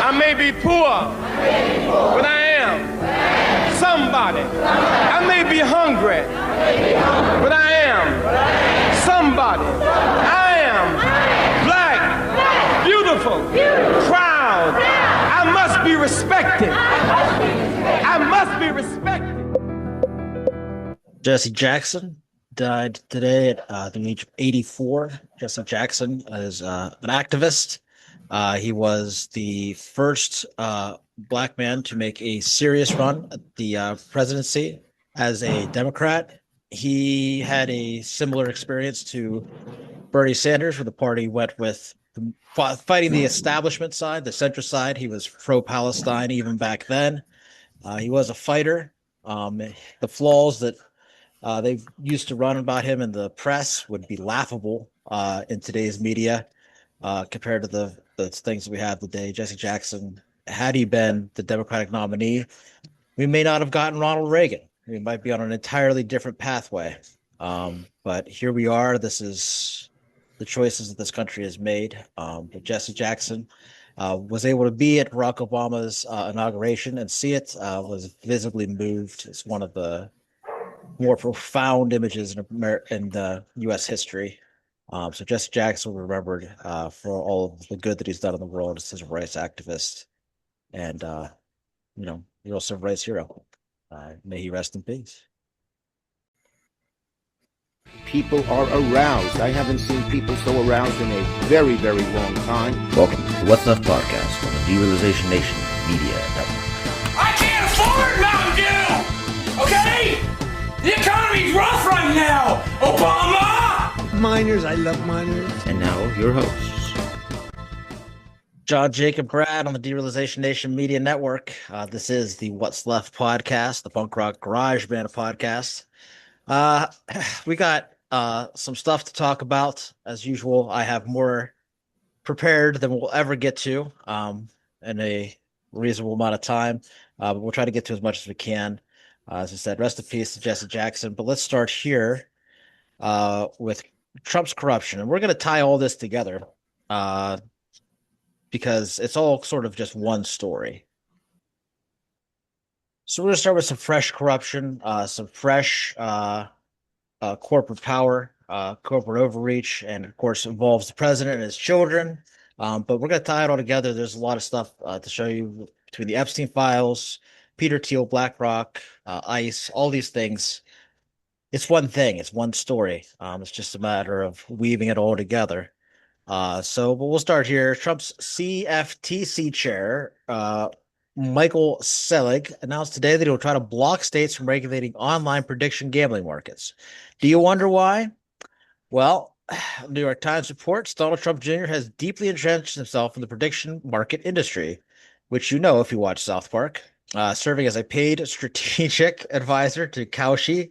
I may be poor, but I am somebody. I may be hungry, but I am somebody. I am black, beautiful, proud. I must be respected. I must be respected. Jesse Jackson died today at the age of 84. Jesse Jackson is an activist. He was the first black man to make a serious run at the presidency as a Democrat. He had a similar experience to Bernie Sanders, where the party went with fighting the establishment side, the centrist side. He was pro-Palestine even back then. He was a fighter. The flaws that they used to run about him in the press would be laughable in today's media compared to the things that we have today. Jesse Jackson, had he been the Democratic nominee, we may not have gotten Ronald Reagan. We might be on an entirely different pathway. But here we are. This is the choices that this country has made. But Jesse Jackson was able to be at Barack Obama's inauguration and see it, was visibly moved. It's one of the more profound images in the U.S. history. So Jesse Jackson was remembered for all of the good that he's done in the world as a civil rights activist, and real civil rights hero. May he rest in peace. People are aroused. I haven't seen people so aroused in a very, very long time. Welcome to What's Left podcast on the Derealization Nation Media Network. I can't afford Mountain Dew! Okay? The economy's rough right now! Obama! Miners, I love miners. And now, your hosts. John, Jacob, Brad on the Derealization Nation Media Network. This is the What's Left podcast, the punk rock garage band podcast. We got some stuff to talk about. As usual, I have more prepared than we'll ever get to in a reasonable amount of time. But we'll try to get to as much as we can. As I said, rest in peace to Jesse Jackson. But let's start here with Trump's corruption. And we're going to tie all this together because it's all sort of just one story. So we're going to start with some fresh corruption, some fresh corporate power, corporate overreach, and of course involves the president and his children. But we're going to tie it all together. There's a lot of stuff to show you between the Epstein Files, Peter Thiel, BlackRock, ICE, all these things. It's one thing. It's one story. It's just a matter of weaving it all together. But we'll start here. Trump's CFTC chair, Michael Selig, announced today that he will try to block states from regulating online prediction gambling markets. Do you wonder why? Well, New York Times reports Donald Trump Jr. has deeply entrenched himself in the prediction market industry, which you know if you watch South Park, serving as a paid strategic advisor to Kalshi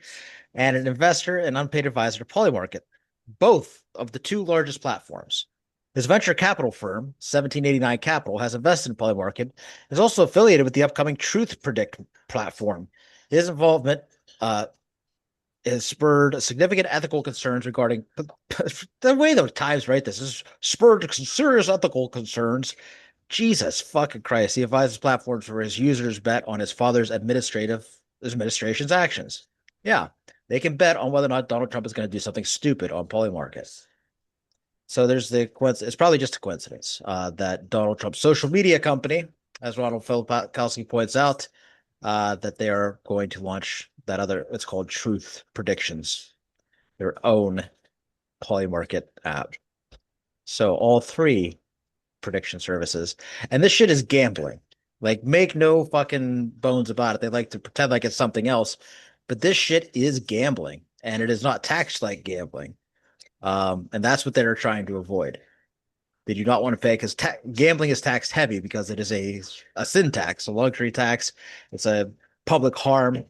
and an investor and unpaid advisor to Polymarket, both of the two largest platforms. His venture capital firm, 1789 Capital, has invested in Polymarket, is also affiliated with the upcoming Truth Predict platform. His involvement has spurred significant ethical concerns regarding the way the Times write this has spurred serious ethical concerns. Jesus fucking Christ. He advises platforms where his users bet on his father's administration's actions. Yeah, they can bet on whether or not Donald Trump is going to do something stupid on Polymarket. So there's the coincidence. It's probably just a coincidence that Donald Trump's social media company, as Ronald Filipkowski points out, that they are going to launch that other, it's called Truth Predictions, their own Polymarket app. So all three prediction services. And this shit is gambling. Like, make no fucking bones about it. They like to pretend like it's something else. But this shit is gambling. And it is not taxed like gambling. And that's what they're trying to avoid. They do not want to pay because gambling is taxed heavy because it is a sin tax, a luxury tax. It's a public harm.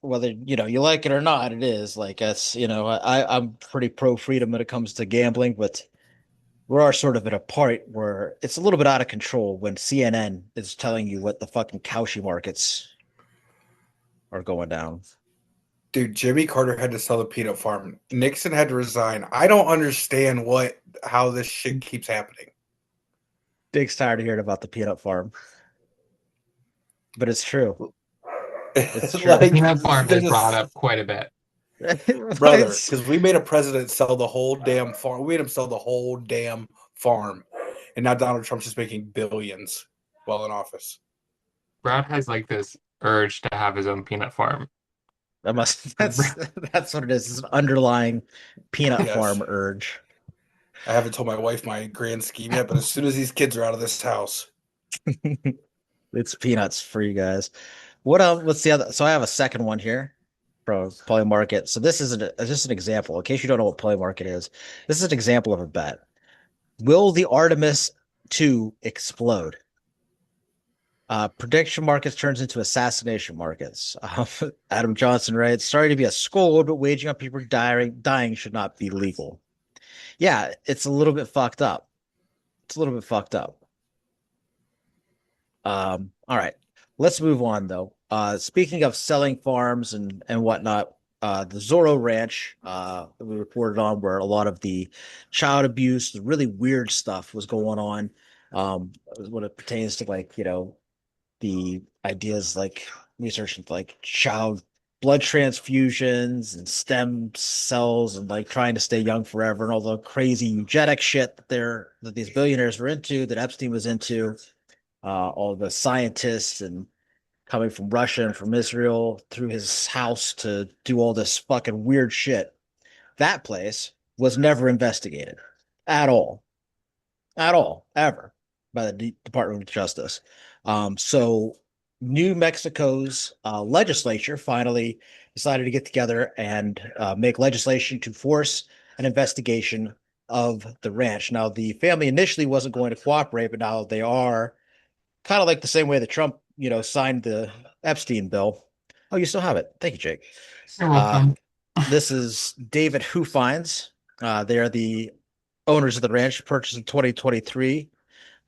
Whether you like it or not, it is. Like, it's I'm pretty pro freedom when it comes to gambling, but we are sort of at a part where it's a little bit out of control when CNN is telling you what the fucking Kalshi markets are going down. Dude, Jimmy Carter had to sell the peanut farm. Nixon had to resign. I don't understand how this shit keeps happening. Dick's tired of hearing about the peanut farm, but it's true. It's true. The peanut farm they're is brought just- up quite a bit. brother, It's- because we made a president sell the whole damn farm. We made him sell the whole damn farm, and now Donald Trump's just making billions while in office. Brad has like this urge to have his own peanut farm. that's what it is. It's an underlying peanut Yes. farm urge. I haven't told my wife my grand scheme yet, but as soon as these kids are out of this house, It's peanuts for you guys. What's the other? So I have a second one here from Play Market. So this is just an example. In case you don't know what Play Market is, this is an example of a bet. Will the Artemis 2 explode? Prediction markets turns into assassination markets. Adam Johnson writes, sorry to be a scold, but waging on people dying should not be legal. Yeah, it's a little bit fucked up. All right, let's move on though. Speaking of selling farms and whatnot, the Zorro Ranch that we reported on, where a lot of the child abuse, the really weird stuff was going on, when it pertains to the ideas like research into like child blood transfusions and stem cells and like trying to stay young forever and all the crazy eugenic shit that these billionaires were into, that Epstein was into. All the scientists and coming from Russia and from Israel through his house to do all this fucking weird shit. That place was never investigated at all, ever by the Department of Justice. So New Mexico's legislature finally decided to get together and make legislation to force an investigation of the ranch. Now, the family initially wasn't going to cooperate, but now they are. Kind of like the same way that Trump, signed the Epstein bill. Oh, you still have it. Thank you, Jake. You're welcome. This is David Hoofines. They are the owners of the ranch, purchased in 2023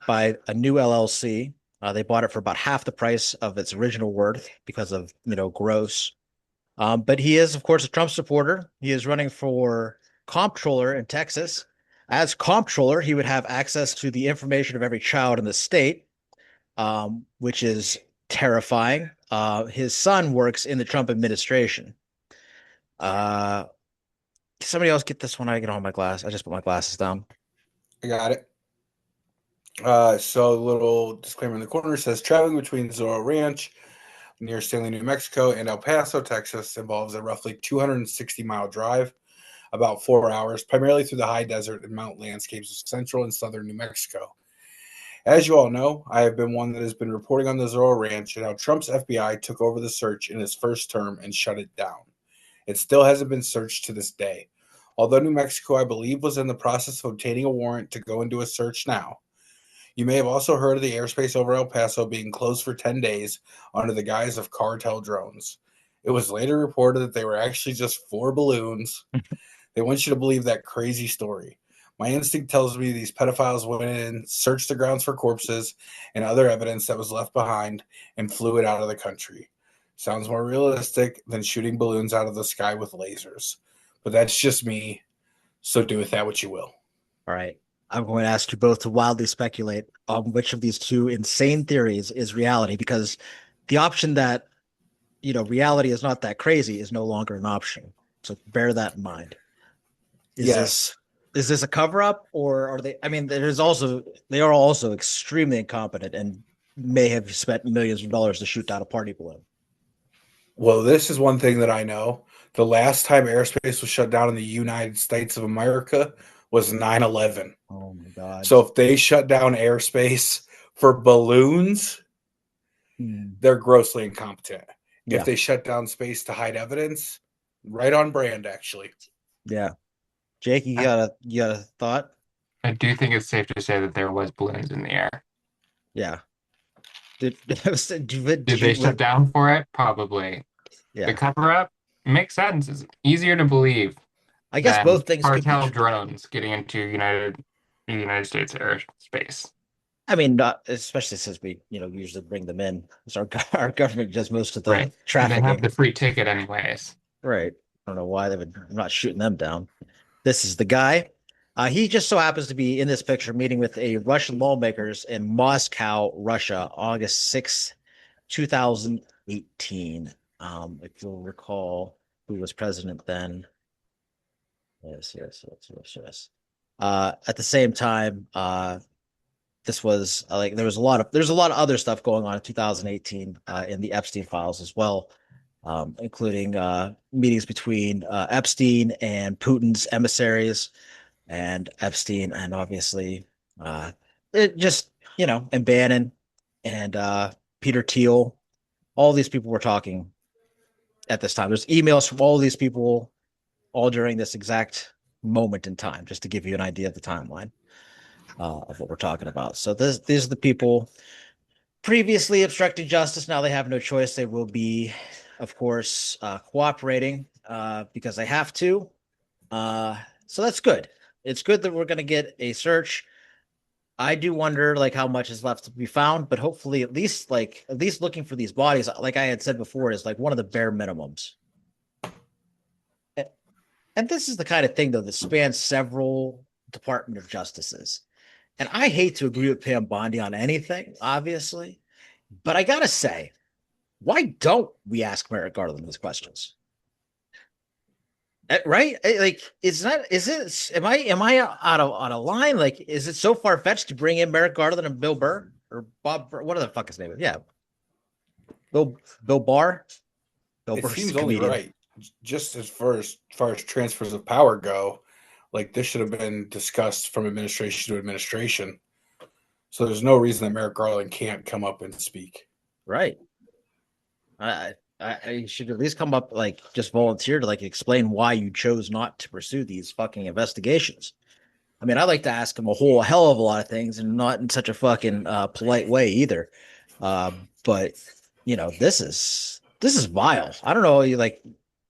by a new LLC. They bought it for about half the price of its original worth because of, gross. But he is, of course, a Trump supporter. He is running for comptroller in Texas. As comptroller, he would have access to the information of every child in the state, which is terrifying. His son works in the Trump administration. Somebody else get this one. I get on my glass. I just put my glasses down. I got it. So a little disclaimer in the corner says traveling between Zorro Ranch near Stanley, New Mexico and El Paso, Texas involves a roughly 260-mile drive, about 4 hours, primarily through the high desert and mountain landscapes of central and southern New Mexico. As you all know, I have been one that has been reporting on the Zorro Ranch and how Trump's FBI took over the search in his first term and shut it down. It still hasn't been searched to this day. Although New Mexico, I believe, was in the process of obtaining a warrant to go and do a search now. You may have also heard of the airspace over El Paso being closed for 10 days under the guise of cartel drones. It was later reported that they were actually just 4 balloons. They want you to believe that crazy story. My instinct tells me these pedophiles went in, searched the grounds for corpses and other evidence that was left behind, and flew it out of the country. Sounds more realistic than shooting balloons out of the sky with lasers. But that's just me, so do with that what you will. All right. I'm going to ask you both to wildly speculate on which of these two insane theories is reality, because the option that, reality is not that crazy is no longer an option. So bear that in mind. Is this a cover up, or are they? I mean, they are also extremely incompetent and may have spent millions of dollars to shoot down a party balloon. Well, this is one thing that I know. The last time airspace was shut down in the United States of America was 9/11. Oh my God. So if they shut down airspace for balloons, they're grossly incompetent. Yeah. If they shut down space to hide evidence, right on brand, actually. Yeah. Jake, you got a thought? I do think it's safe to say that there was balloons in the air. Yeah. Did they shut down for it? Probably. Yeah. The cover up makes sense. It's easier to believe. I guess both things could cartel be drones getting into United States airspace. I mean, not especially since we, usually bring them in. So our government does most of the trafficking. They have the free ticket anyways. Right. I don't know why I'm not shooting them down. This is the guy. He just so happens to be in this picture meeting with a Russian lawmakers in Moscow, Russia, August 2018. If you'll recall who was president then. Yes. At the same time, this was like there's a lot of other stuff going on in 2018 in the Epstein Files as well, including meetings between Epstein and Putin's emissaries, and Epstein, and obviously it just and Bannon and Peter Thiel. All these people were talking at this time. There's emails from all these people all during this exact moment in time, just to give you an idea of the timeline of what we're talking about. So these are the people previously obstructing justice. Now they have no choice. They will be, of course, cooperating because they have to. So that's good. It's good that we're going to get a search. I do wonder like how much is left to be found, but hopefully at least looking for these bodies, like I had said before, is like one of the bare minimums. And this is the kind of thing, though, that spans several Department of Justices. And I hate to agree with Pam Bondi on anything, obviously, but I gotta say, why don't we ask Merrick Garland these questions? Right? Like, am I out of line? Like, is it so far fetched to bring in Merrick Garland and Bill Burr or Bob Burr? What the fuck his name is? Yeah, Bill Barr. It seems only right. Just as far as transfers of power go, like this should have been discussed from administration to administration. So there's no reason that Merrick Garland can't come up and speak. Right. I should at least come up, like, just volunteer to like explain why you chose not to pursue these fucking investigations. I mean, I like to ask him a whole hell of a lot of things, and not in such a fucking polite way either. But this is vile. I don't know.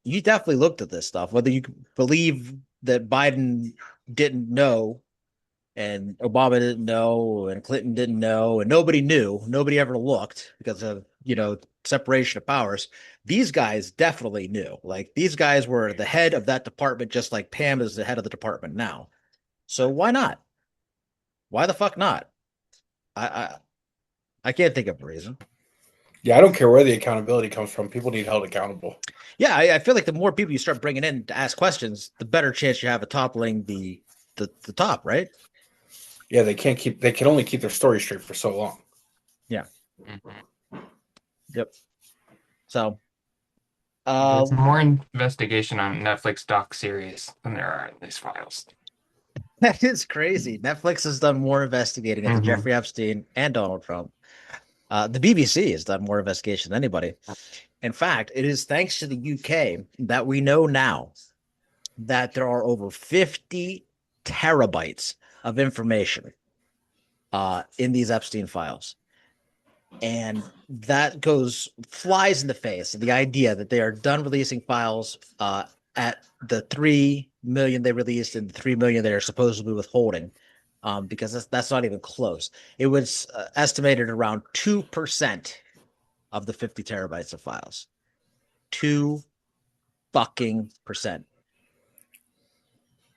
You definitely looked at this stuff, whether you believe that Biden didn't know and Obama didn't know and Clinton didn't know and nobody knew. Nobody ever looked because of, separation of powers. These guys definitely knew. Like, these guys were the head of that department, just like Pam is the head of the department now. So why not? Why the fuck not? I can't think of a reason. Yeah, I don't care where the accountability comes from. People need held accountable. Yeah, I feel like the more people you start bringing in to ask questions, the better chance you have of toppling the top, right? Yeah, they can only keep their story straight for so long. Yeah. Yep. So there's more investigation on Netflix doc series than there are in these files. That is crazy. Netflix has done more investigating into Jeffrey Epstein and Donald Trump. The BBC has done more investigation than anybody. In fact, it is thanks to the UK that we know now that there are over 50 terabytes of information in these Epstein files. And that flies in the face of the idea that they are done releasing files at the 3 million they released and the 3 million they are supposedly withholding, because that's not even close. It was estimated around 2% of the 50 terabytes of files. 2 fucking percent.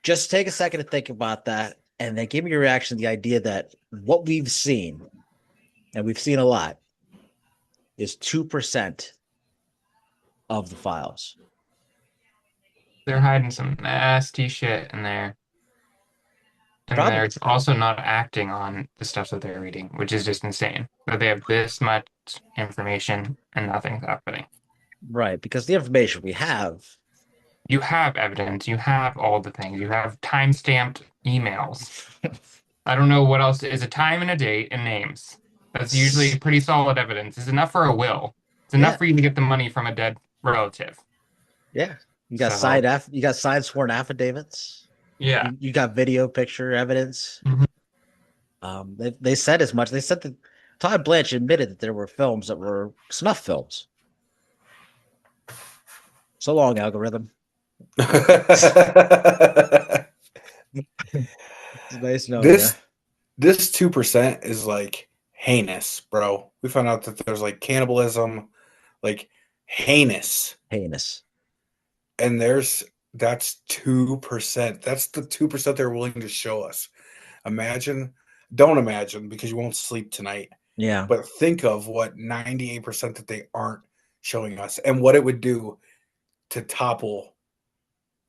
Just take a second to think about that, and then give me your reaction to the idea that what we've seen, and we've seen a lot, is 2% of the files. They're hiding some nasty shit in there. And they're also not acting on the stuff that they're reading, which is just insane. That they have this much information and nothing's happening. Right, because the information we have... You have evidence. You have all the things. You have time-stamped emails. I don't know what else. Is a time and a date and names. That's usually pretty solid evidence. It's enough for a will. It's enough for you to get the money from a dead relative. Yeah. You got signed sworn affidavits. Yeah. You got video picture evidence. They said as much. They said that Todd Blanche admitted that there were films that were snuff films. So long, algorithm. It's nice knowing this 2% is like heinous, bro. We found out that there's like cannibalism, like heinous. Heinous. And there's That's 2%. That's the 2% they're willing to show us. Don't imagine because you won't sleep tonight. Yeah. But think of what 98% that they aren't showing us and what it would do to topple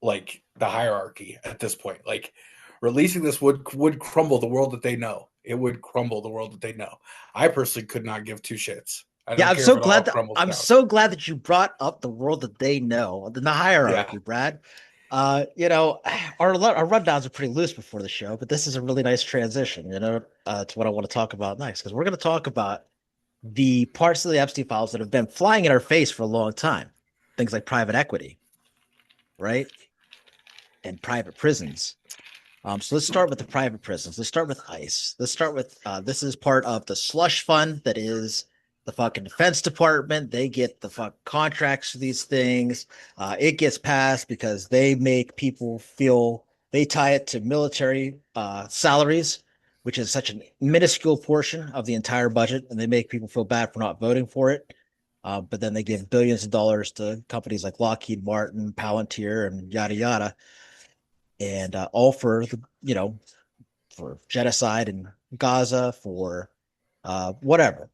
like the hierarchy at this point. Like releasing this would crumble the world that they know. It would crumble the world that they know. I personally could not give two shits. I Yeah, don't I'm care so if it all glad that crumbles I'm down. so glad that you brought up the world that they know, the hierarchy, Yeah. Brad. You know, our rundowns are pretty loose before the show, but this is a really nice transition, to what I want to talk about next, because we're going to talk about the parts of the Epstein files that have been flying in our face for a long time. Things like private equity, right? And private prisons. So let's start with the private prisons. Let's start with ICE. Let's start with this is part of the slush fund that is the fucking Defense Department. They get the fuck contracts for these things. It gets passed because they make people feel they tie it to military salaries, which is such a minuscule portion of the entire budget, and they make people feel bad for not voting for it. But then they give billions of dollars to companies like Lockheed Martin, Palantir, and yada yada, and all for for genocide in Gaza, for whatever.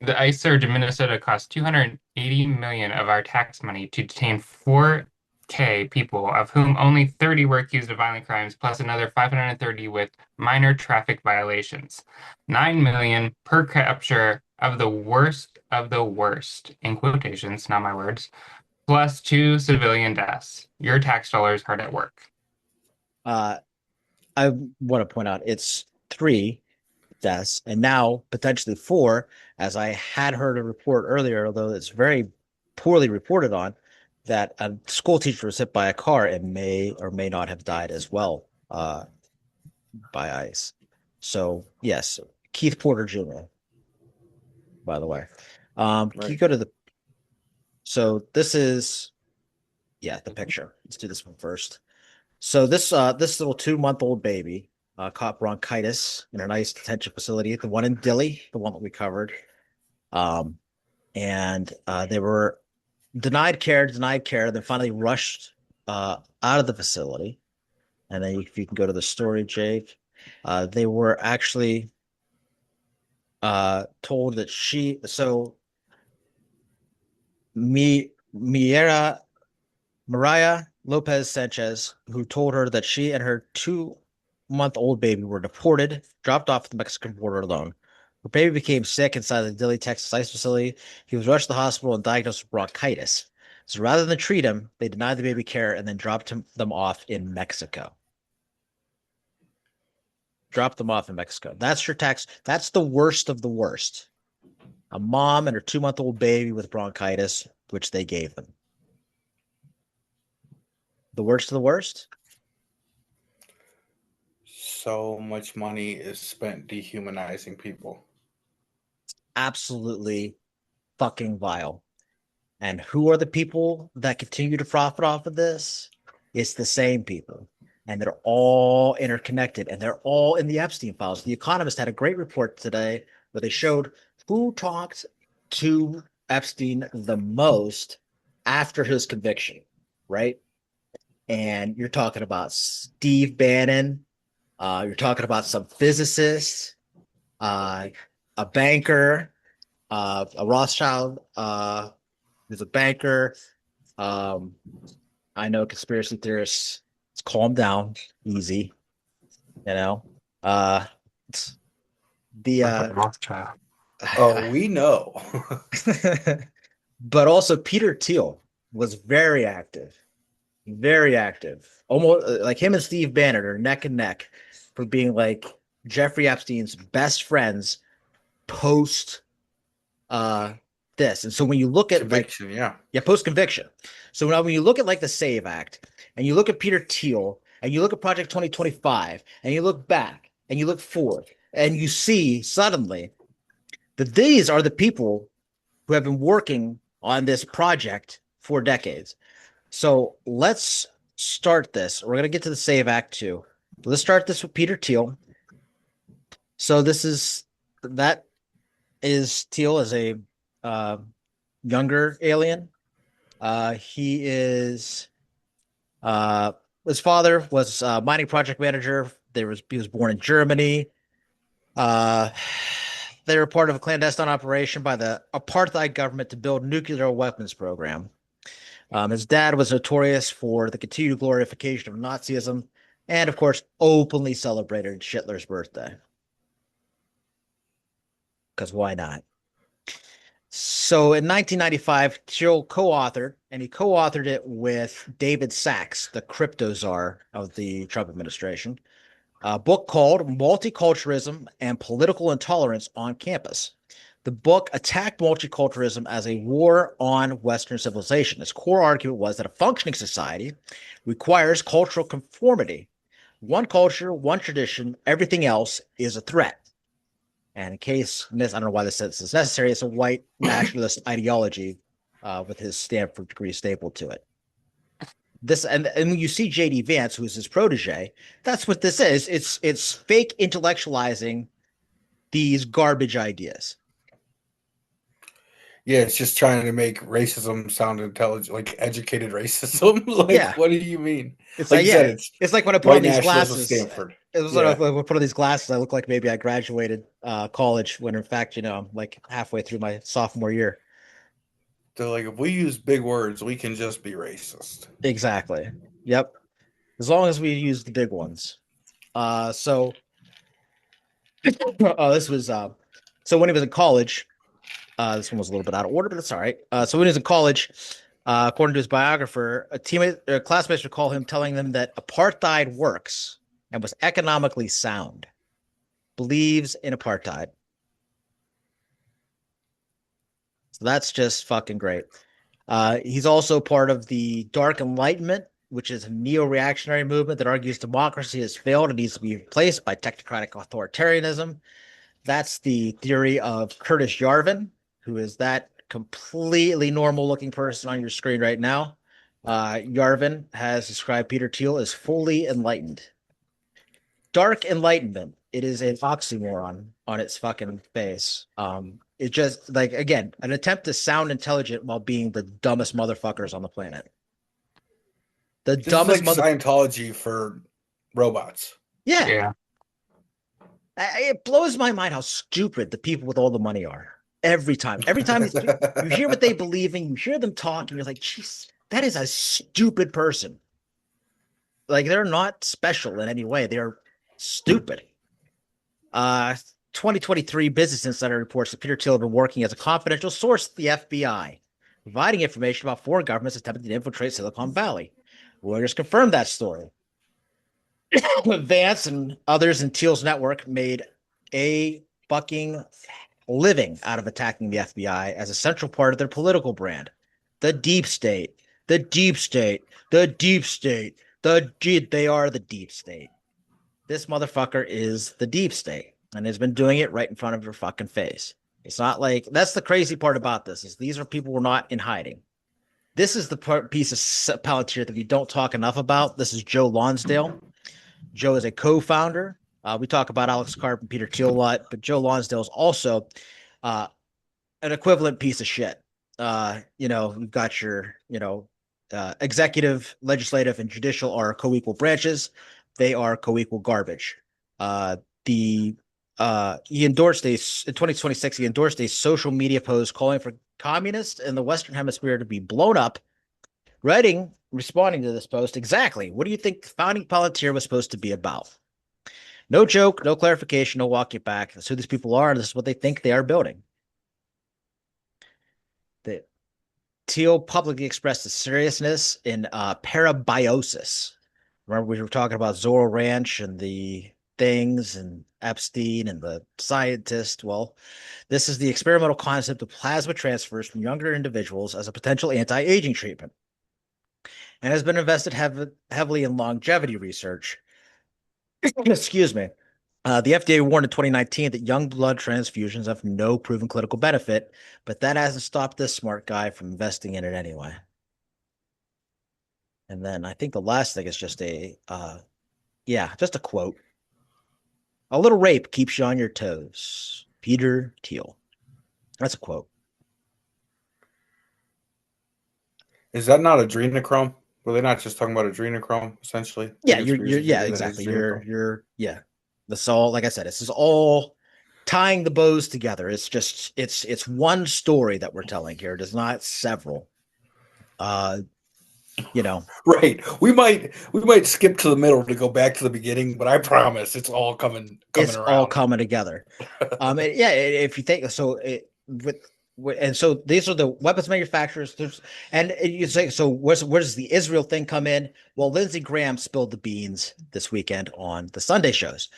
The ICE surge in Minnesota cost 280 million of our tax money to detain 4K people, of whom only 30 were accused of violent crimes, plus another 530 with minor traffic violations. 9 million per capture of the worst, in quotations, not my words, plus 2 civilian deaths. Your tax dollars hard at work. I want to point out it's 3 deaths and now potentially 4, as I had heard a report earlier, although it's very poorly reported on, that a school teacher was hit by a car and may or may not have died as well by ICE. So yes, Keith Porter Jr., by the way. Can you go to so this is, the picture. Let's do this one first. So this little 2-month-old baby caught bronchitis in a nice detention facility, the one in Dilley, the one that we covered. And they were denied care, then finally rushed out of the facility. And then if you can go to the story, Jake, they were actually told that Mariah Lopez Sanchez, who told her that she and her 2-month-old baby were deported, dropped off at the Mexican border alone. Her baby became sick inside the Dilley, Texas ICE facility. He was rushed to the hospital and diagnosed with bronchitis. So rather than treat him, they denied the baby care and then dropped them off in Mexico. Dropped them off in Mexico. That's your tax. That's the worst of the worst. A mom and her 2-month-old baby with bronchitis, which they gave them. The worst of the worst? So much money is spent dehumanizing people. Absolutely fucking vile. And who are the people that continue to profit off of this? It's the same people. And they're all interconnected, and they're all in the Epstein files. The Economist had a great report today where they showed who talked to Epstein the most after his conviction, right? And you're talking about Steve Bannon. You're talking about some physicist, a banker, a Rothschild, who's a banker. I know conspiracy theorists. Let's calm down, easy. It's the Rothschild. Oh, we know. but also Peter Thiel was very active. Very active. Almost like him and Steve Bannon are neck and neck for being like Jeffrey Epstein's best friends post this. And so when you look at conviction, post conviction. So now when you look at like the SAVE Act and you look at Peter Thiel and you look at Project 2025 and you look back and you look forward and you see suddenly that these are the people who have been working on this project for decades. So let's start this. We're going to get to the SAVE Act too. Let's start this with Peter Thiel. So Thiel is a younger alien. He is his father was a mining project manager. He was born in Germany. Uh, they were part of a clandestine operation by the apartheid government to build nuclear weapons program. His dad was notorious for the continued glorification of Nazism and, of course, openly celebrated Hitler's birthday. Because why not? So in 1995, Thiel co-authored, and he co-authored it with David Sachs, the crypto czar of the Trump administration, a book called Multiculturalism and Political Intolerance on Campus. The book attacked multiculturalism as a war on Western civilization. Its core argument was that a functioning society requires cultural conformity. One culture, one tradition, everything else is a threat. And in case, I don't know why this sentence is necessary, it's a white nationalist ideology with his Stanford degree stapled to it. This and when you see J.D. Vance, who is his protege, that's what this is. It's fake intellectualizing these garbage ideas. Yeah, it's just trying to make racism sound intelligent, like educated racism. Like, Yeah. What do you mean? It's Like like, you yeah, said, it's like when I put white on these nationalism glasses. Stanford. It was Yeah. like when I put on these glasses, I look like maybe I graduated college when in fact, I'm like halfway through my sophomore year. They're like, if we use big words, we can just be racist. Exactly. Yep. As long as we use the big ones. So this was so when he was in college, this one was a little bit out of order, but it's all right. So when he was in college, according to his biographer, classmates recall him telling them that apartheid works and was economically sound, believes in apartheid. So that's just fucking great. He's also part of the Dark Enlightenment, which is a neo-reactionary movement that argues democracy has failed and needs to be replaced by technocratic authoritarianism. That's the theory of Curtis Yarvin, who is that completely normal-looking person on your screen right now. Yarvin has described Peter Thiel as fully enlightened. Dark enlightenment. It is an oxymoron on its fucking face. It just like again an attempt to sound intelligent while being the dumbest motherfuckers on the planet. The This dumbest is like Scientology for robots. Yeah. Yeah. It blows my mind how stupid the people with all the money are. Every time you hear what they believe in, you hear them talk, and you're like, "Jeez, that is a stupid person." Like they're not special in any way; they're stupid. 2023 Business Insider reports that Peter Thiel had been working as a confidential source at the FBI, providing information about foreign governments attempting to infiltrate Silicon Valley. Reuters confirmed that story. Vance and others in Thiel's network made a fucking living out of attacking the FBI as a central part of their political brand. The deep state, the deep state, the deep state, they are the deep state. This motherfucker is the deep state and has been doing it right in front of your fucking face. It's not like that's the crazy part about this is these are people who are not in hiding. This is the piece of Palantir that we don't talk enough about. This is Joe Lonsdale. Joe is a co-founder. We talk about Alex Karp and Peter Thiel a lot, but Joe Lonsdale is also an equivalent piece of shit. You've got your, executive, legislative, and judicial are co-equal branches. They are co-equal garbage. He endorsed in 2026, he endorsed a social media post calling for communists in the Western Hemisphere to be blown up, responding to this post, exactly, what do you think founding Palantir was supposed to be about? No joke, no clarification, no walk it back. That's who these people are, and this is what they think they are building. Thiel publicly expressed the seriousness in parabiosis. Remember, we were talking about Zorro Ranch and the things and Epstein and the scientist. Well, this is the experimental concept of plasma transfers from younger individuals as a potential anti-aging treatment and has been invested heavily in longevity research. Excuse me. The FDA warned in 2019 that young blood transfusions have no proven clinical benefit, but that hasn't stopped this smart guy from investing in it anyway. And then I think the last thing is just a quote. A little rape keeps you on your toes. Peter Thiel. That's a quote. Is that not adrenochrome? Were they not just talking about adrenochrome essentially? Yeah, Biggest you're reason for yeah, doing that is exactly. adrenochrome. You're yeah. That's all, like I said, this is all tying the bows together. It's just it's one story that we're telling here. It is not several. Uh, you know, Right. We might skip to the middle to go back to the beginning, but I promise it's all coming it's all around. coming together. Yeah, if you think so, and so these are the weapons manufacturers. And you say, so where does the Israel thing come in? Well, Lindsey Graham spilled the beans this weekend on the Sunday shows,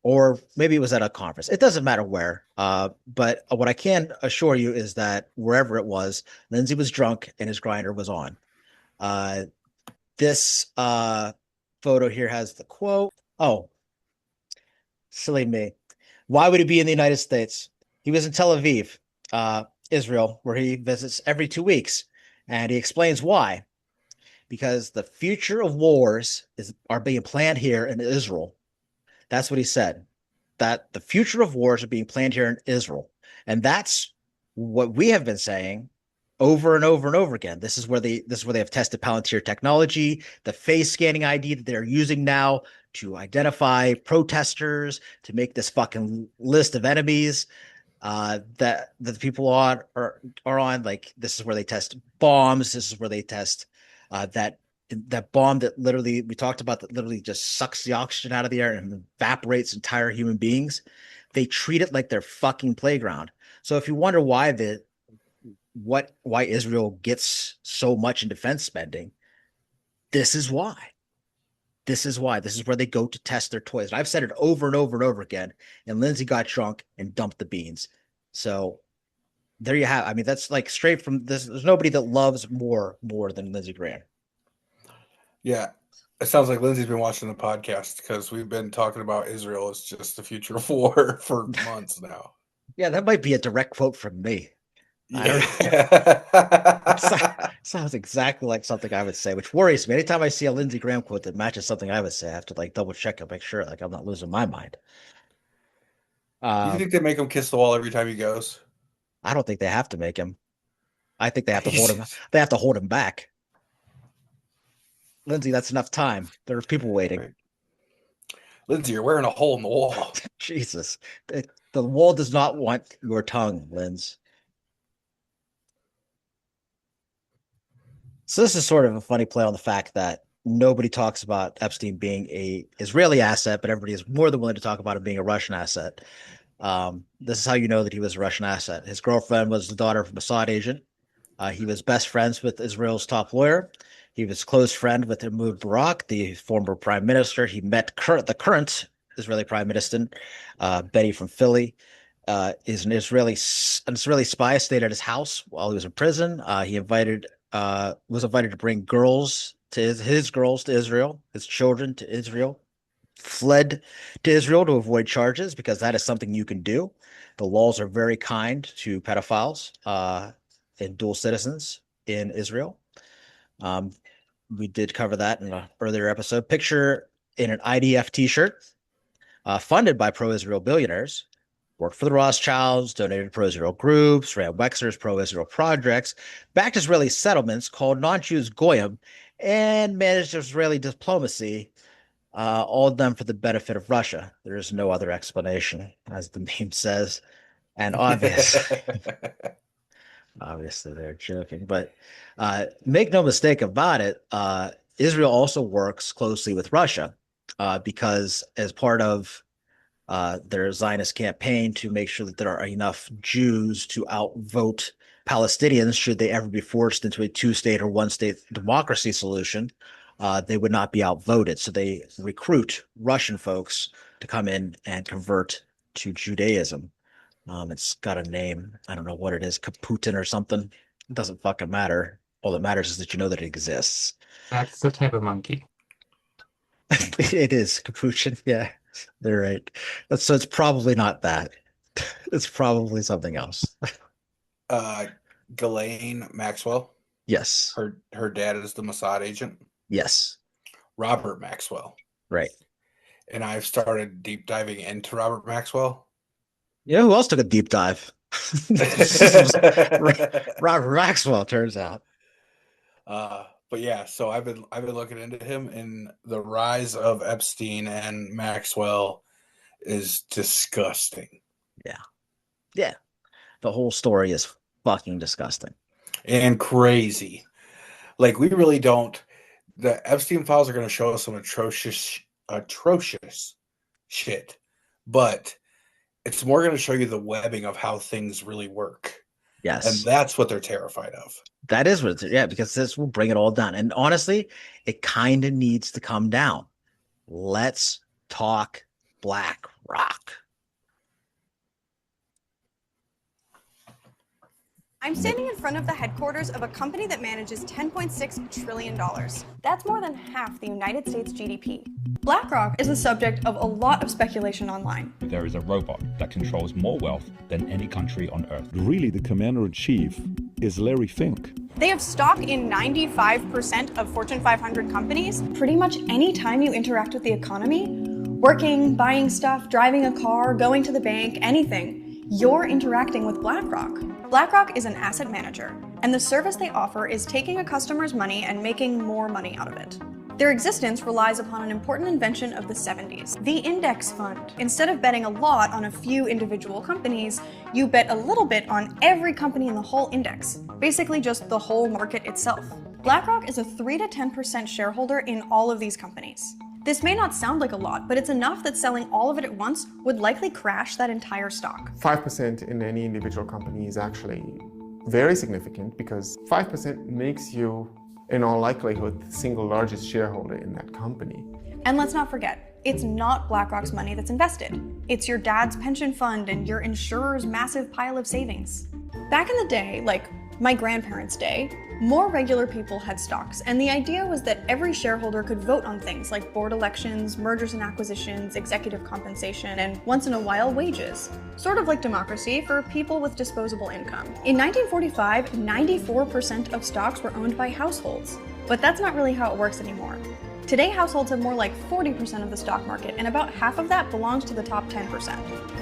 or maybe it was at a conference. It doesn't matter where. But what I can assure you is that wherever it was, Lindsey was drunk and his grinder was on. Uh, this photo here has the quote. Oh, silly me. Why would he be in the United States? He was in Tel Aviv, Israel, where he visits every 2 weeks. And he explains why. Because the future of wars are being planned here in Israel. That's what he said. That the future of wars are being planned here in Israel. And that's what we have been saying over and over and over again. This is where they have tested Palantir technology, the face scanning ID that they're using now to identify protesters, to make this fucking list of enemies that the people are on. Like, this is where they test bombs. This is where they test that bomb that literally we talked about, that literally just sucks the oxygen out of the air and evaporates entire human beings. They treat it like their fucking playground. So if you wonder why Israel gets so much in defense spending, this is why. This is why. This is where they go to test their toys. And I've said it over and over and over again. And Lindsey got drunk and dumped the beans. So there you have. I mean, that's like straight from this. There's nobody that loves more than Lindsey Graham. Yeah. It sounds like Lindsay's been watching the podcast because we've been talking about Israel as just the future of war for months now. Yeah, that might be a direct quote from me. I don't know. Yeah. Sounds exactly like something I would say, which worries me. Anytime I see a Lindsey Graham quote that matches something I would say, I have to like double check and make sure like I'm not losing my mind. You think they make him kiss the wall every time he goes? I don't think they have to make him. I think they have to hold him. They have to hold him back. Lindsey, that's enough time. There are people waiting. Right. Lindsey, you're wearing a hole in the wall. Jesus. The wall does not want your tongue, Linz. So this is sort of a funny play on the fact that nobody talks about Epstein being a Israeli asset, but everybody is more than willing to talk about him being a Russian asset. This is how you know that he was a Russian asset. His girlfriend was the daughter of a Mossad agent. He was best friends with Israel's top lawyer. He was close friend with Ehud Barak, the former prime minister. He met the current Israeli prime minister, Betty from Philly. Is an Israeli spy, stayed at his house while he was in prison. He was invited to bring his girls to Israel, his children to Israel. Fled to Israel to avoid charges because that is something you can do. The laws are very kind to pedophiles and dual citizens in Israel. We did cover that in an earlier episode. Picture in an IDF t-shirt, funded by pro-Israel billionaires, worked for the Rothschilds, donated to pro-Israel groups, ran Wexner's pro-Israel projects, backed Israeli settlements, called non-Jews goyim, and managed Israeli diplomacy, all done for the benefit of Russia. There is no other explanation, as the meme says. And obviously they're joking, but make no mistake about it, Israel also works closely with Russia because as part of their Zionist campaign to make sure that there are enough Jews to outvote Palestinians should they ever be forced into a two-state or one-state democracy solution, they would not be outvoted. So they recruit Russian folks to come in and convert to Judaism. It's got a name. I don't know what it is, Kaputin or something. It doesn't fucking matter. All that matters is that you know that it exists. That's the type of monkey. It is Capuchin. Yeah, they're right. So it's probably not that. It's probably something else. Ghislaine Maxwell. Yes. Her dad is the Mossad agent. Yes. Robert Maxwell. Right. And I've started deep diving into Robert Maxwell. You know who else took a deep dive? Robert Maxwell, turns out. But yeah, so I've been looking into him, and the rise of Epstein and Maxwell is disgusting. Yeah. The whole story is fucking disgusting. And crazy. Like, we really don't. The Epstein Files are going to show us some atrocious shit, but it's more going to show you the webbing of how things really work. Yes. And that's what they're terrified of. That is what it's, yeah, because this will bring it all down. And honestly, it kind of needs to come down. Let's talk BlackRock. I'm standing in front of the headquarters of a company that manages $10.6 trillion. That's more than half the United States GDP. BlackRock is the subject of a lot of speculation online. There is a robot that controls more wealth than any country on earth. Really, the commander-in-chief is Larry Fink. They have stock in 95% of Fortune 500 companies. Pretty much any time you interact with the economy, working, buying stuff, driving a car, going to the bank, anything, you're interacting with BlackRock. BlackRock is an asset manager, and the service they offer is taking a customer's money and making more money out of it. Their existence relies upon an important invention of the 70s, the index fund. Instead of betting a lot on a few individual companies, you bet a little bit on every company in the whole index, basically just the whole market itself. BlackRock is a 3 to 10% shareholder in all of these companies. This may not sound like a lot, but it's enough that selling all of it at once would likely crash that entire stock. 5% in any individual company is actually very significant because 5% makes you, in all likelihood, the single largest shareholder in that company. And let's not forget, it's not BlackRock's money that's invested. It's your dad's pension fund and your insurer's massive pile of savings. Back in the day, like my grandparents' day, more regular people had stocks, and the idea was that every shareholder could vote on things like board elections, mergers and acquisitions, executive compensation, and once in a while, wages. Sort of like democracy for people with disposable income. In 1945, 94% of stocks were owned by households, but that's not really how it works anymore. Today, households have more like 40% of the stock market, and about half of that belongs to the top 10%.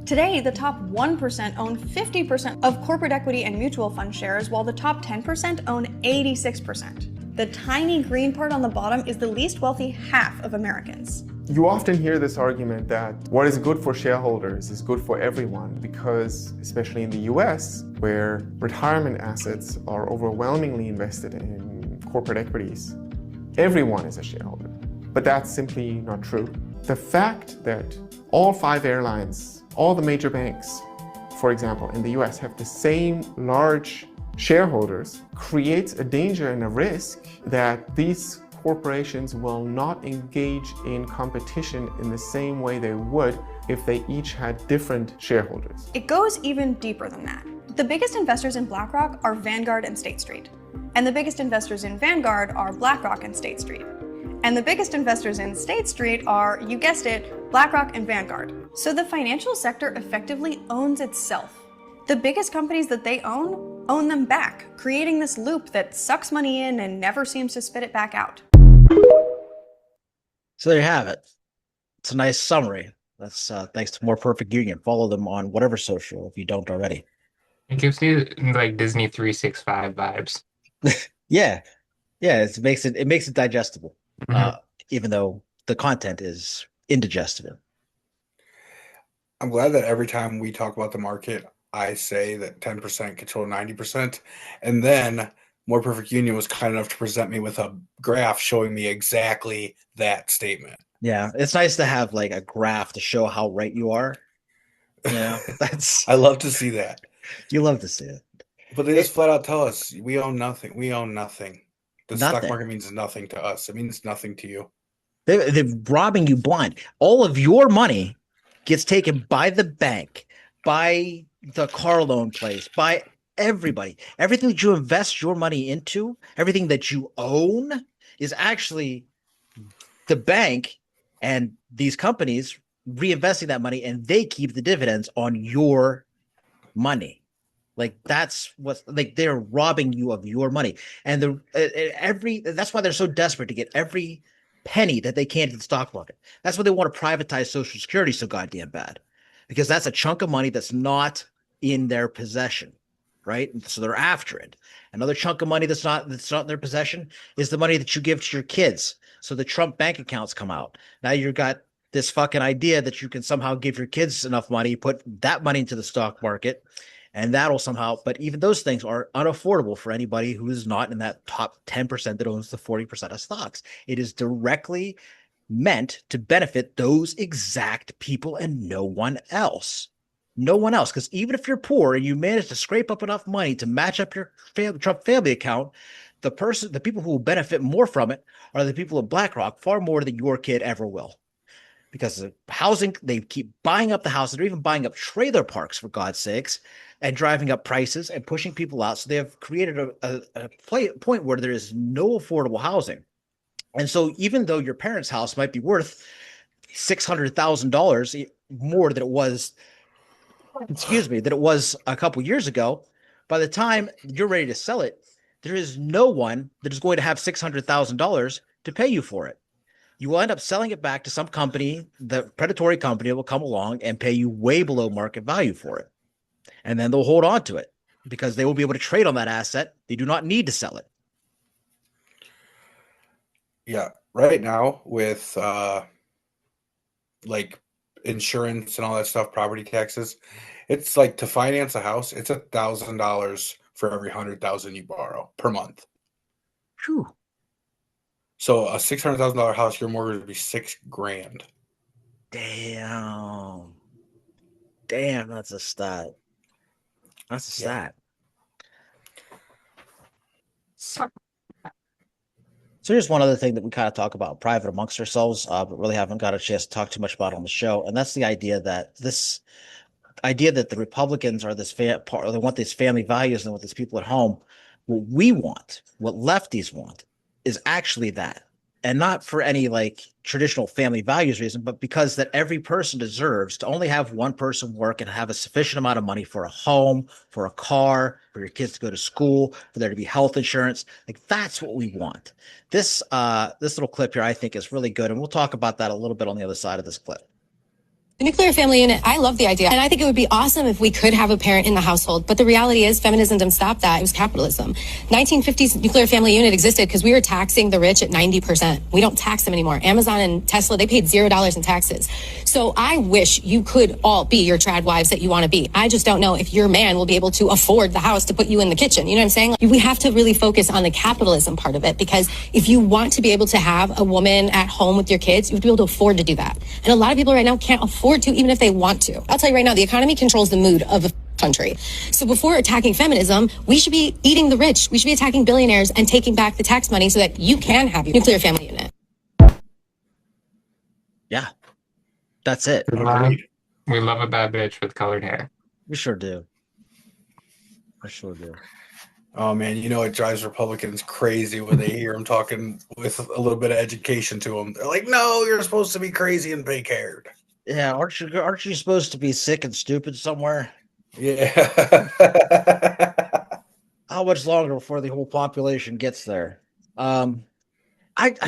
Today, the top 1% own 50% of corporate equity and mutual fund shares, while the top 10% own 86%. The tiny green part on the bottom is the least wealthy half of Americans. You often hear this argument that what is good for shareholders is good for everyone because, especially in the US, where retirement assets are overwhelmingly invested in corporate equities, everyone is a shareholder. But that's simply not true. The fact that all 5 airlines, all the major banks, for example, in the US have the same large shareholders creates a danger and a risk that these corporations will not engage in competition in the same way they would if they each had different shareholders. It goes even deeper than that. The biggest investors in BlackRock are Vanguard and State Street. And the biggest investors in Vanguard are BlackRock and State Street. And the biggest investors in State Street are, you guessed it, BlackRock and Vanguard. So the financial sector effectively owns itself. The biggest companies that they own them back, creating this loop that sucks money in and never seems to spit it back out. So there you have it. It's a nice summary. That's thanks to More Perfect Union. Follow them on whatever social if you don't already. It gives me like Disney 365 vibes. Yeah. It makes it digestible. Even though the content is indigestible. I'm glad that every time we talk about the market, I say that 10% control 90%. And then More Perfect Union was kind enough to present me with a graph showing me exactly that statement. Yeah, it's nice to have like a graph to show how right you are. Yeah, I love to see that. You love to see it. But they just flat out tell us we own nothing. We own nothing. The Nothing. stock market means nothing to us. It means nothing to you. They're robbing you blind. All of your money gets taken by the bank, by the car loan place, by everybody. Everything that you invest your money into, everything that you own is actually the bank and these companies reinvesting that money, and they keep the dividends on your money. Like that's what's like they're robbing you of your money, and that's why they're so desperate to get every penny that they can to the stock market. That's why they want to privatize Social Security so goddamn bad, because that's a chunk of money that's not in their possession, right? And so they're after it. Another chunk of money that's not in their possession is the money that you give to your kids. So the Trump bank accounts come out. Now you've got this fucking idea that you can somehow give your kids enough money, put that money into the stock market, and that'll somehow, but even those things are unaffordable for anybody who is not in that top 10% that owns the 40% of stocks. It is directly meant to benefit those exact people and no one else. No one else. Because even if you're poor and you manage to scrape up enough money to match up your Trump family account, the people who will benefit more from it are the people of BlackRock, far more than your kid ever will. Because of housing, they keep buying up the houses. They're even buying up trailer parks, for God's sakes, and driving up prices and pushing people out. So they have created a point where there is no affordable housing. And so even though your parents' house might be worth $600,000 more than it was, that it was a couple years ago, by the time you're ready to sell it, there is no one that is going to have $600,000 to pay you for it. You will end up selling it back to some company, the predatory company will come along and pay you way below market value for it. And then they'll hold on to it because they will be able to trade on that asset. They do not need to sell it. Yeah. Right now with like insurance and all that stuff, property taxes, it's like to finance a house, it's $1,000 for every 100,000 you borrow per month. Whew. So a $600,000 house, your mortgage would be $6,000. Damn, that's a stat. That's a stat. So here's one other thing that we kind of talk about in private amongst ourselves, but really haven't got a chance to talk too much about on the show, and that's the idea that the Republicans are this they want these family values and want these people at home. What we want, what lefties want, is actually that, and not for any like traditional family values reason, but because that every person deserves to only have one person work and have a sufficient amount of money for a home, for a car, for your kids to go to school, for there to be health insurance. Like that's what we want. This little clip here, I think, is really good, and we'll talk about that a little bit on the other side of this clip. The nuclear family unit, I love the idea. And I think it would be awesome if we could have a parent in the household. But the reality is feminism didn't stop that. It was capitalism. 1950s nuclear family unit existed because we were taxing the rich at 90%. We don't tax them anymore. Amazon and Tesla, they paid $0 in taxes. So I wish you could all be your trad wives that you want to be. I just don't know if your man will be able to afford the house to put you in the kitchen. You know what I'm saying? We have to really focus on the capitalism part of it, because if you want to be able to have a woman at home with your kids, you have to be able to afford to do that. And a lot of people right now can't afford to, even if they want to. I'll tell you right now, the economy controls the mood of a country. So before attacking feminism, we should be eating the rich. We should be attacking billionaires and taking back the tax money so that you can have your nuclear family unit. Yeah, that's it. We love a bad bitch with colored hair. We sure do. I sure do. Oh man, you know it drives Republicans crazy when they hear them talking with a little bit of education to them. They're like, "No, you're supposed to be crazy and pink-haired." Yeah, aren't you supposed to be sick and stupid somewhere? Yeah. How much longer before the whole population gets there? I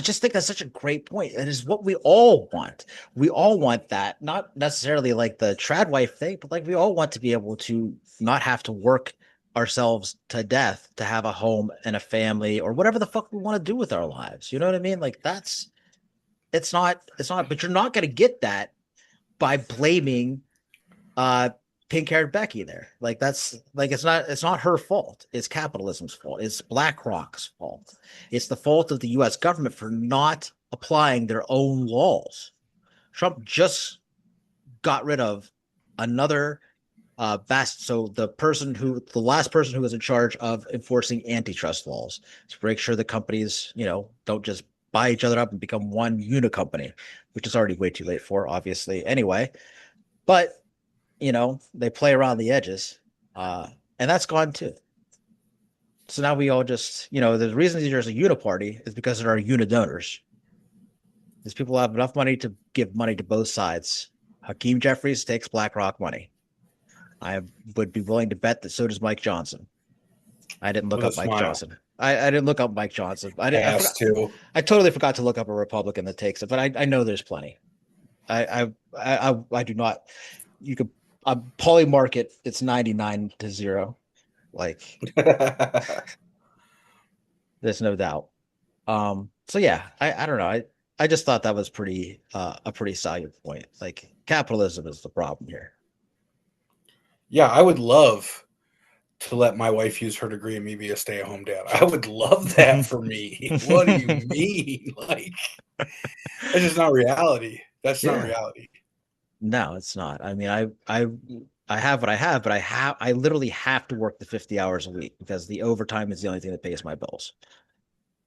just think that's such a great point. That is what we all want. We all want that, not necessarily like the trad wife thing, but like we all want to be able to not have to work ourselves to death to have a home and a family or whatever the fuck we want to do with our lives. You know what I mean? Like it's not, but you're not going to get that by blaming pink-haired Becky there. Like that's like it's not her fault. It's capitalism's fault. It's BlackRock's fault. It's the fault of the US government for not applying their own laws. Trump just got rid of another so the last person who was in charge of enforcing antitrust laws to make sure the companies, don't just buy each other up and become one unicompany, which is already way too late for, obviously, anyway. But, they play around the edges, and that's gone too. So now we all just, the reason there's a uniparty is because there are unidonors. These people have enough money to give money to both sides. Hakeem Jeffries takes BlackRock money. I would be willing to bet that so does Mike Johnson. I didn't look up Mike Johnson. I didn't look up Mike Johnson. I totally forgot to look up a Republican that takes it, but I know there's plenty. I do not. You could poly market. It's 99-0. Like there's no doubt. So yeah, I don't know. I just thought that was a pretty salient point. Like capitalism is the problem here. Yeah, I would love to let my wife use her degree and me be a stay-at-home dad. I would love that for me. What do you mean? Like, that's just not reality. That's not reality. No, it's not. I mean, I have what I have, but I literally have to work the 50 hours a week because the overtime is the only thing that pays my bills.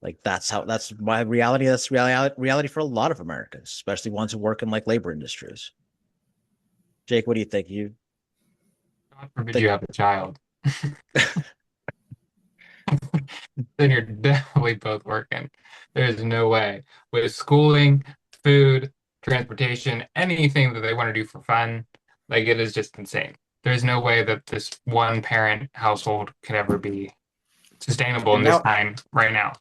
Like that's my reality. That's reality for a lot of Americans, especially ones who work in like labor industries. Jake, what do you think? God forbid you have a child. Then you're definitely both working. There's no way. With schooling, food, transportation, anything that they want to do for fun, like it is just insane. There's no way that this one parent household could ever be sustainable in this time right now.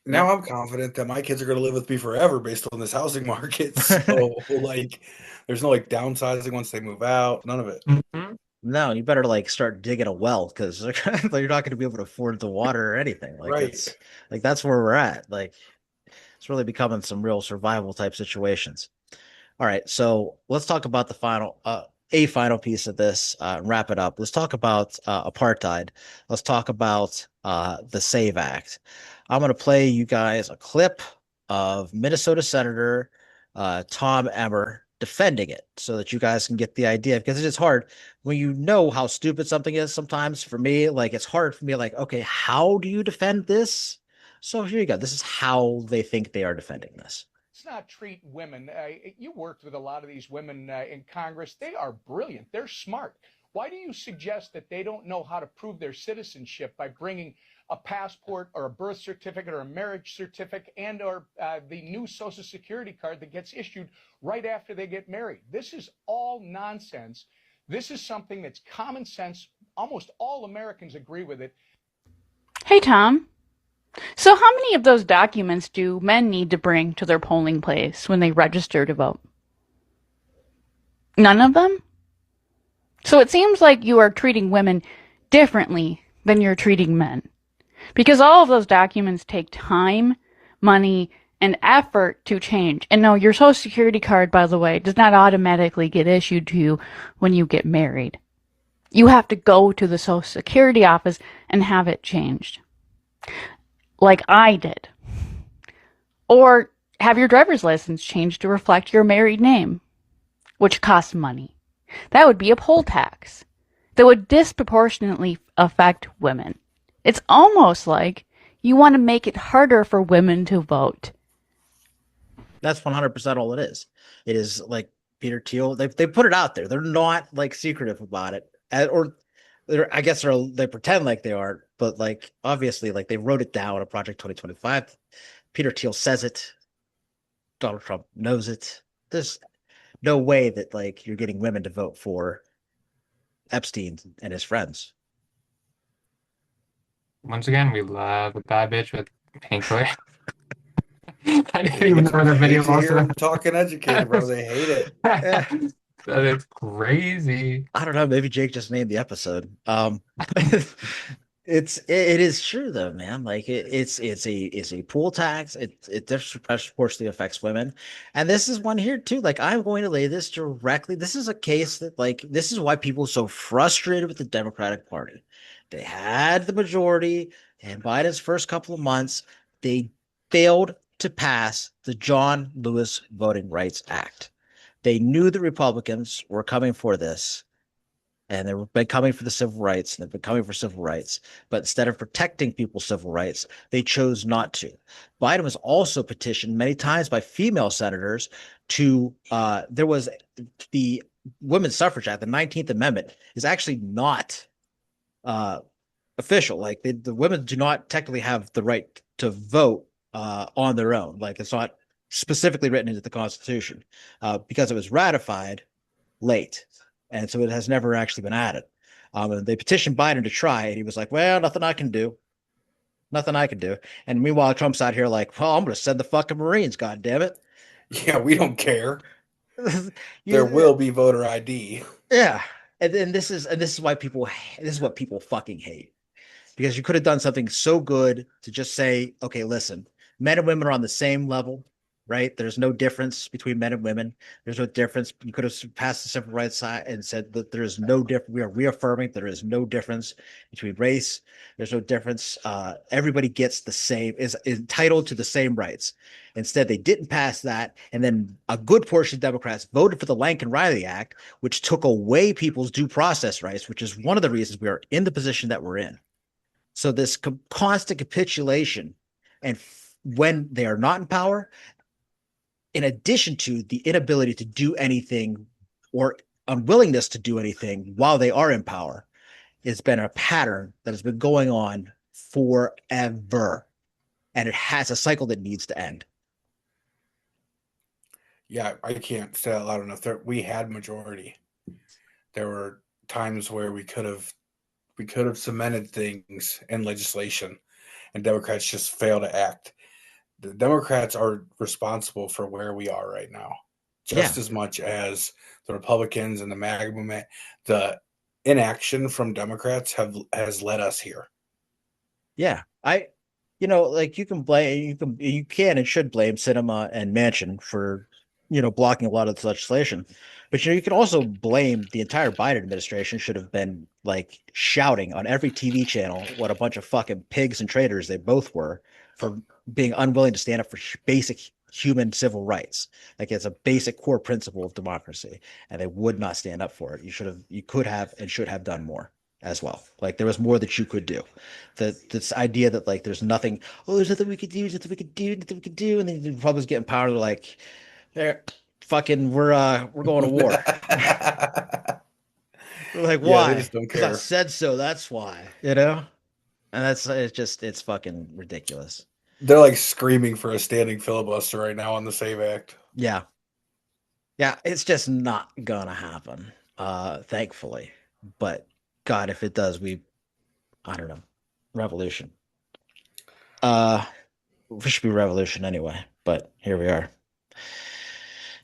Now I'm confident that my kids are going to live with me forever based on this housing market. So like, there's no like downsizing once they move out. None of it. Mm-hmm. No, you better like start digging a well because you're not going to be able to afford the water or anything. Like it's like that's where we're at. Like it's really becoming some real survival type situations. All right, so let's talk about the final piece of this and wrap it up. Let's talk about apartheid. Let's talk about the SAVE Act. I'm going to play you guys a clip of Minnesota Senator Tom Emmer defending it so that you guys can get the idea, because it is hard when you know how stupid something is. Sometimes for me, like it's hard for me, like, okay, how do you defend this? So here you go. This is how they think they are defending this. Let's not treat women. You worked with a lot of these women in Congress. They are brilliant. They're smart. Why do you suggest that they don't know how to prove their citizenship by bringing a passport or a birth certificate or a marriage certificate and or the new Social Security card that gets issued right after they get married? This is all nonsense. This is something that's common sense. Almost all Americans agree with it. Hey, Tom. So how many of those documents do men need to bring to their polling place when they register to vote? None of them? So it seems like you are treating women differently than you're treating men. Because all of those documents take time, money, and effort to change. And no, your Social Security card, by the way, does not automatically get issued to you when you get married. You have to go to the Social Security office and have it changed. Like I did. Or have your driver's license changed to reflect your married name, which costs money. That would be a poll tax that would disproportionately affect women. It's almost like you want to make it harder for women to vote. That's 100% all it is. It is like Peter Thiel. They put it out there. They're not like secretive about it, or I guess they pretend like they are. But like obviously, like they wrote it down on Project 2025. Peter Thiel says it. Donald Trump knows it. There's no way that like you're getting women to vote for Epstein and his friends. Once again, we love a bad bitch with pink hair. I didn't even know their video was talking educated, bro. They hate it. That is crazy. I don't know. Maybe Jake just named the episode. It is true though, man. Like it's a pool tax. It disproportionately affects women, and this is one here too. Like I'm going to lay this directly. This is a case that like this is why people are so frustrated with the Democratic Party. They had the majority in Biden's first couple of months. They failed to pass the John Lewis Voting Rights Act. They knew the Republicans were coming for this, and they've been coming for the civil rights, and they've been coming for civil rights. But instead of protecting people's civil rights, they chose not to. Biden was also petitioned many times by female senators to there was the Women's Suffrage Act, the 19th Amendment, is actually not official. Like the women do not technically have the right to vote on their own. Like it's not specifically written into the Constitution because it was ratified late, and so it has never actually been added. And they petitioned Biden to try, and he was like, "Well, nothing I can do." Nothing I can do. And meanwhile, Trump's out here like, well, I'm going to send the fucking Marines. God damn it. Yeah, we don't care. You- There will be voter ID. Yeah. And this is why this is what people fucking hate. Because you could have done something so good to just say, okay, listen, men and women are on the same level, right? There's no difference between men and women. There's no difference. You could have passed the civil rights side and said that there is no difference. We are reaffirming there is no difference between race. There's no difference. Everybody gets the same, is entitled to the same rights. Instead, they didn't pass that. And then a good portion of Democrats voted for the Lankin-Riley Act, which took away people's due process rights, which is one of the reasons we are in the position that we're in. So this constant capitulation, and when they are not in power, in addition to the inability to do anything or unwillingness to do anything while they are in power, it's been a pattern that has been going on forever. And it has a cycle that needs to end. Yeah, I can't say that loud enough. We had majority. There were times where we could have cemented things in legislation, and Democrats just fail to act. The Democrats are responsible for where we are right now, just as much as the Republicans and the MAGA movement. The inaction from Democrats has led us here. Yeah, like you can and should blame Sinema and Manchin for, blocking a lot of the legislation. But, you can also blame the entire Biden administration should have been like shouting on every TV channel what a bunch of fucking pigs and traitors they both were for being unwilling to stand up for basic human civil rights. Like it's a basic core principle of democracy, and they would not stand up for it. You could have and should have done more as well. Like there was more that you could do. This idea that like there's nothing we could do, nothing we could do, and then the Republicans get in power, they're like, we're going to war. We're like, why? Yeah, they just don't care. Because I said so. That's why, and it's fucking ridiculous. They're like screaming for a standing filibuster right now on the SAVE Act. Yeah, it's just not gonna happen, thankfully. But God, if it does, I don't know, revolution. We should be revolution anyway, but here we are.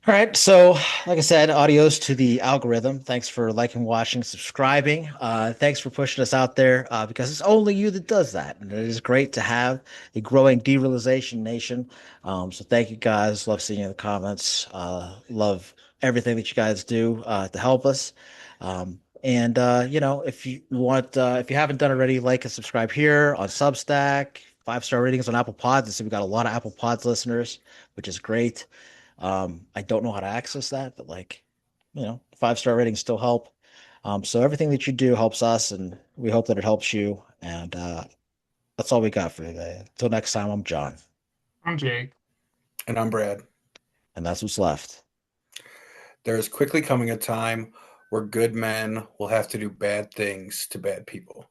All right, so like I said, adios to the algorithm. Thanks for liking, watching, subscribing. Thanks for pushing us out there, because it's only you that does that, and it is great to have a growing derealization nation. So thank you guys. Love seeing you in the comments. Love everything that you guys do to help us. And if you want, if you haven't done already, like and subscribe here on Substack. 5-star ratings on Apple Pods. So we got a lot of Apple Pods listeners, which is great. I don't know how to access that, but 5-star ratings still help. So everything that you do helps us, and we hope that it helps you. And that's all we got for today. Until next time, I'm John. I'm Jake. And I'm Brad. And that's what's left. There is quickly coming a time where good men will have to do bad things to bad people.